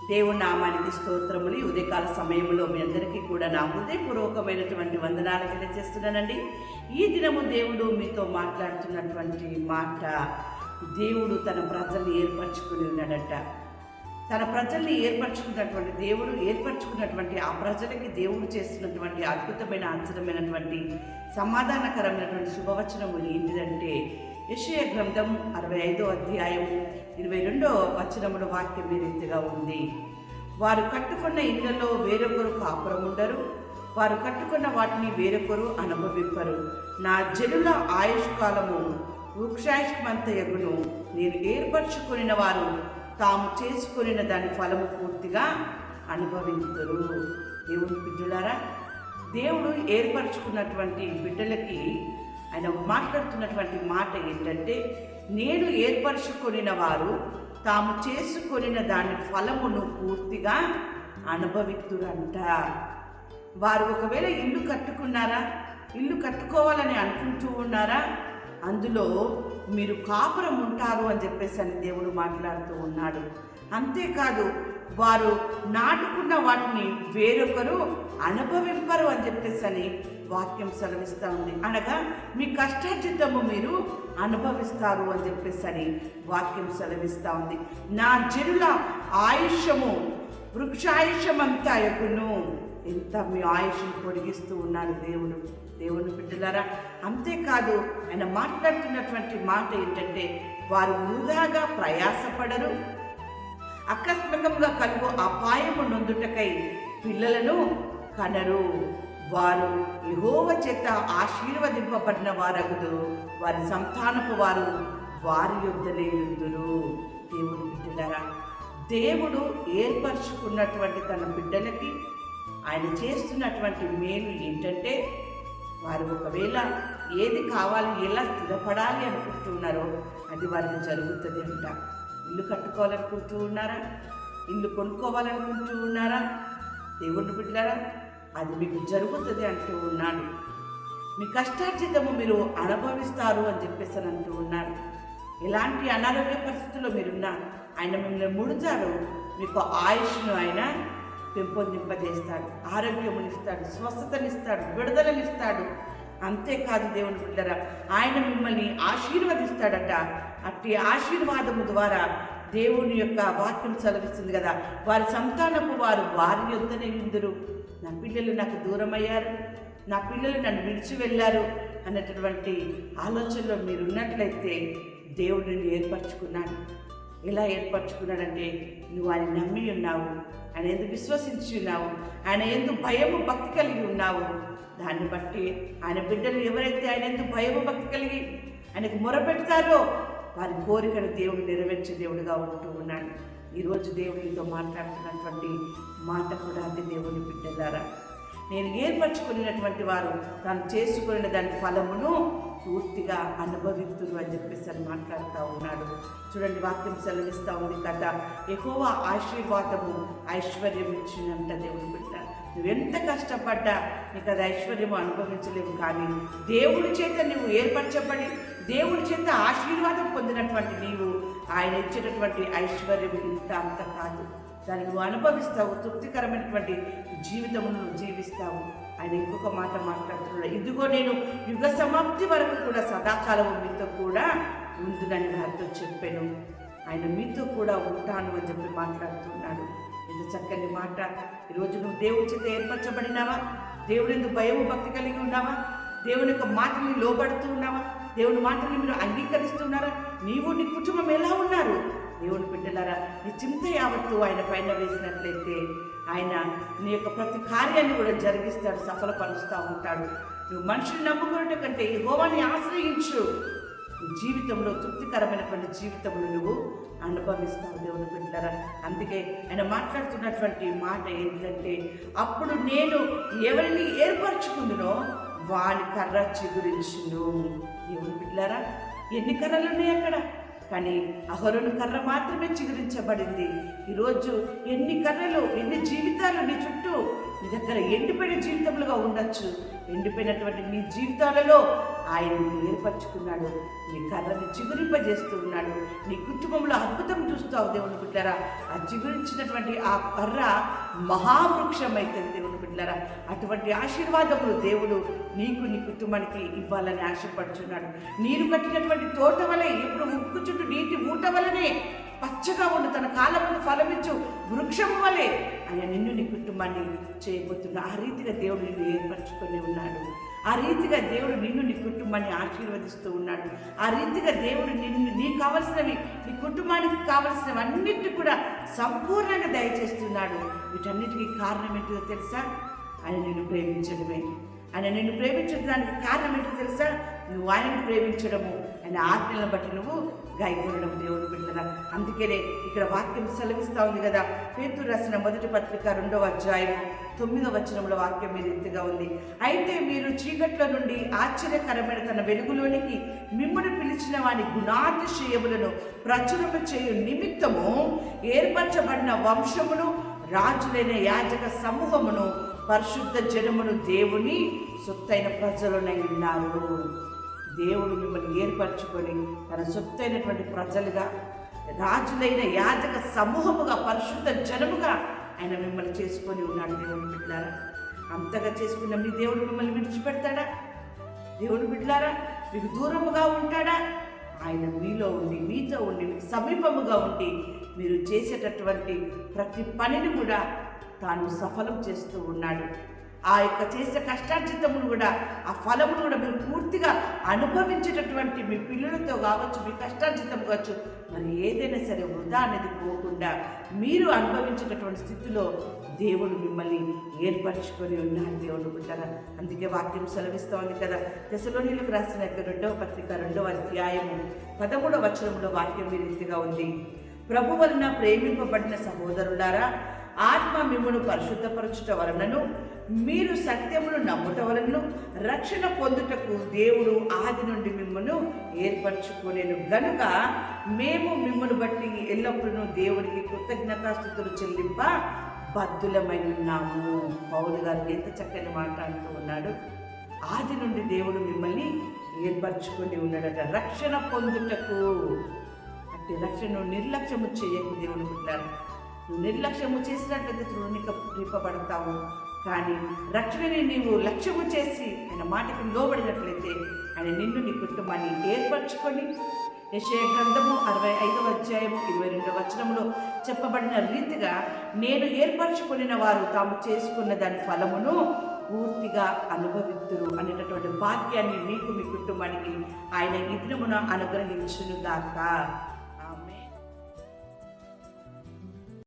దేవుని నామానికి స్తోత్రములు. ఈ ఉదయకాల సమయంలో మీ అందరికీ కూడా నా హృదయపూర్వకమైనటువంటి వందనాలు తెలియజేస్తున్నానండి. ఈ దినము దేవుడు మీతో మాట్లాడుతున్నటువంటి మాట, దేవుడు తన ప్రజల్ని ఏర్పరచుకుని ఉన్నాడట. తన ప్రజల్ని ఏర్పరచుకున్నటువంటి దేవుడు ఏర్పరచుకున్నటువంటి ఆ ప్రజలకి దేవుడు చేస్తున్నటువంటి అద్భుతమైన ఆశ్చర్యమైనటువంటి సమాధానకరమైనటువంటి శుభవచనము ఏంటిదంటే, యెషయా గ్రంథం 65వ అధ్యాయం 22వ వచనముల వాక్యం ఈ రీతిగా ఉంది. వారు కట్టుకున్న ఇళ్లలో వేరొకరు కాపురముండరు, వారు కట్టుకున్న వాటిని వేరొకరు అనుభవింపరు. నా జనుల ఆయుష్కాలము వృక్షాయుష్మంతయగును. నేను ఏర్పరచుకుని వారు తాము చేసుకుని దాని ఫలము పూర్తిగా అనుభవించుతారు. దేవుని బిడ్డలారా, దేవుడు ఏర్పరచుకున్నటువంటి బిడ్డలకి ఆయన మాట్లాడుతున్నటువంటి మాట ఏంటంటే, నేను ఏర్పరచుకొనిన వారు తాము చేసుకొనిన దాని ఫలమును పూర్తిగా అనుభవిస్తురంట. వారు ఒకవేళ ఇల్లు కట్టుకున్నారా, ఇల్లు కట్టుకోవాలని అనుకుంటూ ఉన్నారా, అందులో మీరు కాపురం ఉంటారు అని చెప్పేసి అని దేవుడు మాట్లాడుతూ ఉన్నాడు. అంతేకాదు, వారు నాటుకున్న వాటిని వేరొకరు అనుభవింపరు అని చెప్పేసి అని వాక్యం సెలవిస్తూ ఉంది. అనగా మీ కష్టార్జితము మీరు అనుభవిస్తారు అని చెప్పేసి అని వాక్యం సెలవిస్తూ ఉంది. నా జనుల ఆయుష్యము వృక్షాయుష్యమంతా యగును. ఎంత మీ ఆయుష్ను పొడిగిస్తూ ఉన్నాడు దేవుని బిడ్డలారా. అంతేకాదు, ఆయన మాట్లాడుతున్నటువంటి మాట ఏంటంటే, వారు వృధాగా ప్రయాసపడరు, ఆకస్మికంగా కలుగు అపాయము నొందుటకై పిల్లలను కనరు. వారు యెహోవా చేత ఆశీర్వదింపబడిన వారగుదు, వారి సంతానపు వారు వారి యొద్దనే యుందురు. దేవుని బిడ్డలారా, దేవుడు ఏర్పరచుకున్నటువంటి తన బిడ్డలకి ఆయన చేస్తున్నటువంటి మేలు ఏంటంటే, వారు ఒకవేళ ఏది కావాలి, ఎలా స్థిరపడాలి అనుకుంటున్నారో అది వారికి జరుగుతుంది అంట. ఇల్లు కట్టుకోవాలనుకుంటూ ఉన్నారా, ఇల్లు కొనుక్కోవాలనుకుంటూ ఉన్నారా, దేవుని బిడ్డలారా, అది మీకు జరుగుతుంది అంటూ ఉన్నాడు. మీ కష్టార్జితము మీరు అనుభవిస్తారు అని చెప్పేసి అని అంటూ ఉన్నాడు. ఎలాంటి అనారోగ్య పరిస్థితుల్లో మీరున్నా ఆయన మిమ్మల్ని ముడుతారు, మీకు ఆయుష్ను ఆయన పెంపొందింపజేస్తాడు, ఆరోగ్యమునిస్తాడు, స్వస్థతనిస్తాడు, విడుదలనిస్తాడు. అంతేకాదు దేవుని బిడ్డలారా, ఆయన మిమ్మల్ని ఆశీర్వదిస్తాడట. అట్టి ఆశీర్వాదము ద్వారా దేవుని యొక్క వాక్యం సెలవిస్తుంది కదా, వారి సంతానపు వారు వారి యొద్దనే యుందురు. నా పిల్లలు నాకు దూరం అయ్యారు, నా పిల్లలు నన్ను విడిచి వెళ్ళారు అన్నటువంటి ఆలోచనలో మీరు ఉన్నట్లయితే దేవుడిని ఏర్పరచుకున్నాడు. ఎలా ఏర్పరచుకున్నాడంటే, నువ్వు ఆయన నమ్మి ఉన్నావు, ఆయన ఎందుకు విశ్వసించి ఉన్నావు, ఆయన ఎందుకు భయము భక్తి కలిగి ఉన్నావు. దాన్ని బట్టి ఆయన బిడ్డలు ఎవరైతే ఆయన ఎందుకు భయము భక్తి కలిగి ఆయనకు మొరపెడతారో వారి కోరికను దేవుడు నెరవేర్చే దేవుడిగా ఉంటూ ఉన్నాడు. ఈరోజు దేవుడితో మాట్లాడుతున్నటువంటి మాట కూడా అది. దేవుని బిడ్డలారా, నేను ఏర్పరచుకున్నటువంటి వారు తాను చేసుకున్న దాని ఫలమును పూర్తిగా అనుభవిస్తున్నారు అని చెప్పేసి అని మాట్లాడుతూ ఉన్నాడు. చూడండి, వాక్యం సెలవిస్తూ ఉంది కదా, యెహోవా ఆశీర్వాదము ఐశ్వర్యం ఇచ్చినంట. దేవుని బిడ్డ, నువ్వెంత కష్టపడ్డా నీకు అది ఐశ్వర్యము అనుభవించలేవు. కానీ దేవుడి చేత నువ్వు ఏర్పరచబడి దేవుడి చేత ఆశీర్వాదం పొందినటువంటి నీవు ఆయన ఇచ్చేటటువంటి ఐశ్వర్యం ఇంత అంత కాదు. దాన్ని నువ్వు అనుభవిస్తావు, తృప్తికరమైనటువంటి జీవితమును జీవిస్తావు. ఆయన ఇంకొక మాట మాట్లాడుతున్నాడు, ఇదిగో నేను యుగ సమాప్తి వరకు కూడా సదాకాలం మీతో కూడా ఉందునని వారితో చెప్పాను. ఆయన మీతో కూడా ఉంటాను అని చెప్పి మాట్లాడుతున్నాడు. ఎంత చక్కని మాట. ఈరోజు నువ్వు దేవుడి చేత ఏర్పరచబడినావా? దేవుని ఎందుకు భయము భక్తి కలిగి ఉన్నావా? దేవుని యొక్క మాటల్ని లోబడుతూ ఉన్నావా? దేవుని మాటల్ని మీరు అంగీకరిస్తున్నారా? నీవు నీ కుటుంబం ఎలా ఉన్నారు? దేవుని బిడ్డలారా, నీ చింత యావత్తు ఆయన పైన వేసినట్లయితే ఆయన నీ యొక్క ప్రతి కార్యాన్ని కూడా జరిగిస్తాడు, సఫలపరుస్తూ ఉంటాడు. నువ్వు మనుషుని నమ్ముకున్నట్టు కంటే యెహోవాని ఆశ్రయించు. నీ జీవితంలో తృప్తికరమైనటువంటి జీవితంలో నువ్వు అనుభవిస్తావు. దేవుని బిడ్డలారా, అందుకే ఆయన మాట్లాడుతున్నటువంటి మాట ఏంటంటే, అప్పుడు నేను ఎవరిని ఏర్పరచుకుందునో వాని కర్ర చిగురించును. దేవుని బిడ్డలారా, ఎన్ని కర్రలు ఉన్నాయి అక్కడ? కానీ అహరోను కర్ర మాత్రమే చిగురించబడింది. ఈరోజు ఎన్ని కర్రలు, ఎన్ని జీవితాలు నీ చుట్టూ నీ దగ్గర ఎండిపోయిన జీవితములుగా ఉండొచ్చు. ఎండిపోయినటువంటి నీ జీవితాలలో ఆయన ఏర్పరచుకున్నాడు. నీ కర్రని చిగురింపజేస్తూ ఉన్నాడు. నీ కుటుంబంలో అద్భుతం చూస్తావు దేవుని బిడ్డలారా. ఆ చిగురించినటువంటి ఆ కర్ర మహావృక్షం అవుతుంది దేవుని బిడ్డలారా. అటువంటి ఆశీర్వాదములు దేవుడు నీకు నీ కుటుంబానికి ఇవ్వాలని ఆశపడుచున్నాడు. నీరు కట్టినటువంటి తోట వలె ఎప్పుడు ఉక్కు చుట్టూ నీటి ఊట వలనే పచ్చగా ఉండు తన కాలమును ఫలమించు వృక్షము వలె ఆయన నిన్ను నీ కుటుంబాన్ని చేయబోతున్నా. ఆ రీతిగా దేవుడు నిన్ను ఏర్పరచుకొని ఉన్నాడు. ఆ రీతిగా దేవుడు నిన్ను నీ కుటుంబాన్ని ఆశీర్వదిస్తూ ఉన్నాడు. ఆ రీతిగా దేవుడు నీకు కావలసినవి, నీ కుటుంబానికి కావలసినవి అన్నిటి కూడా సంపూర్ణంగా దయచేస్తున్నాడు. వీటన్నిటికీ కారణం ఏంటో తెలుసా? ఆయన నిన్ను ప్రేమించడమే. ఆయన నిన్ను ప్రేమించడానికి కారణం ఏంటో తెలుసా? నువ్వు ఆయనను ప్రేమించడము, ఆయన ఆజ్ఞలను బట్టి నువ్వు గాయపడడం దేవుడు బిడ్డరా. అందుకనే ఇక్కడ వాక్యం సెలవిస్తూ ఉంది కదా. పేతురు రాసిన మొదటి పత్రిక 2వ అధ్యాయం 9వ వచనంలో వాక్యం మీద ఎత్తుగా ఉంది. అయితే మీరు చీకట్ల నుండి ఆశ్చర్యకరమైన తన వెలుగులోనికి మిమ్మల్ని పిలిచిన వాని గుణాతిశయములను ప్రచురము చేయు నిమిత్తము ఏర్పరచబడిన వంశమును, రాజులైన యాజక సమూహమును, పరిశుద్ధ జనమును, దేవుని సొత్తైన ప్రజలునై ఉన్నారు. దేవుడు మిమ్మల్ని ఏర్పరచుకొని తన సొత్తైనటువంటి ప్రజలుగా, రాజులైన యాజక సమూహముగా, పరిశుద్ధ జనముగా ఆయన మిమ్మల్ని చేసుకొని ఉన్నాడు. దేవుని బిడ్డలారా, అంతగా చేసుకున్న మీ దేవుడు మిమ్మల్ని విడిచిపెడతాడా? దేవుని బిడ్డలారా, మీకు దూరముగా ఉంటాడా? ఆయన మీలో ఉండి, మీతో ఉండి, మీకు సమీపముగా ఉండి మీరు చేసేటటువంటి ప్రతి పనిని కూడా తాను సఫలం చేస్తూ ఉన్నాడు. ఆ యొక్క చేసే కష్టార్జితమును కూడా, ఆ ఫలమును కూడా మీరు పూర్తిగా అనుభవించేటటువంటి మీ పిల్లలతో కావచ్చు, మీ కష్టార్జితం కావచ్చు, మరి ఏదైనా సరే వృధా అనేది పోకుండా మీరు అనుభవించేటటువంటి స్థితిలో దేవుడు మిమ్మల్ని ఏర్పరచుకొని ఉన్నాడు. దేవుడు బిడ్డరా, అందుకే వాక్యం సెలవిస్తూ ఉంది కదా. తెస్సలోనీయులకు రాసిన 2వ పత్రిక 2వ అధ్యాయము 13వ వచనంలో వాక్యం ఈ రీతిగా ఉంది. ప్రభు వలన ప్రేమింపబడిన సహోదరులారా, ఆత్మ మిమ్మును పరిశుద్ధపరచుట వలనను మీరు సత్యమును నమ్ముట వలనను రక్షణ పొందుటకు దేవుడు ఆది నుండి మిమ్మను ఏర్పరచుకొనేను గనుక మేము మిమ్మను బట్టి ఎల్లప్పుడూ దేవునికి కృతజ్ఞతాస్తుతులు చెల్లింప బద్ధులమై ఉన్నాము. పౌలు గారు ఎంత చక్కని మాట అంటూ ఉన్నాడు. ఆది నుండి దేవుడు మిమ్మల్ని ఏర్పరచుకొని ఉన్నాడట రక్షణ పొందుటకు. అంటే రక్షణ నిర్లక్ష్యము చేయకు దేవుని బిడ్డలారా. నువ్వు నిర్లక్ష్యము చేసినట్లయితే తృణీకరింపబడతావు. కానీ రక్షణని నీవు లక్ష్యము చేసి ఆయన మాటకు లోబడినట్లయితే ఆయన నిన్ను నీ కుటుంబాన్ని ఏర్పరచుకొని యెషయా గ్రంథము 65వ అధ్యాయము 22వ వచనంలో చెప్పబడిన రీతిగా నేను ఏర్పరచుకున్న వారు తాము చేసుకున్న దాని ఫలమును పూర్తిగా అనుభవిస్తురు అనేటటువంటి భాగ్యాన్ని మీకు మీ కుటుంబానికి ఆయన ఈ దినమున అనుగ్రహించునుగాక.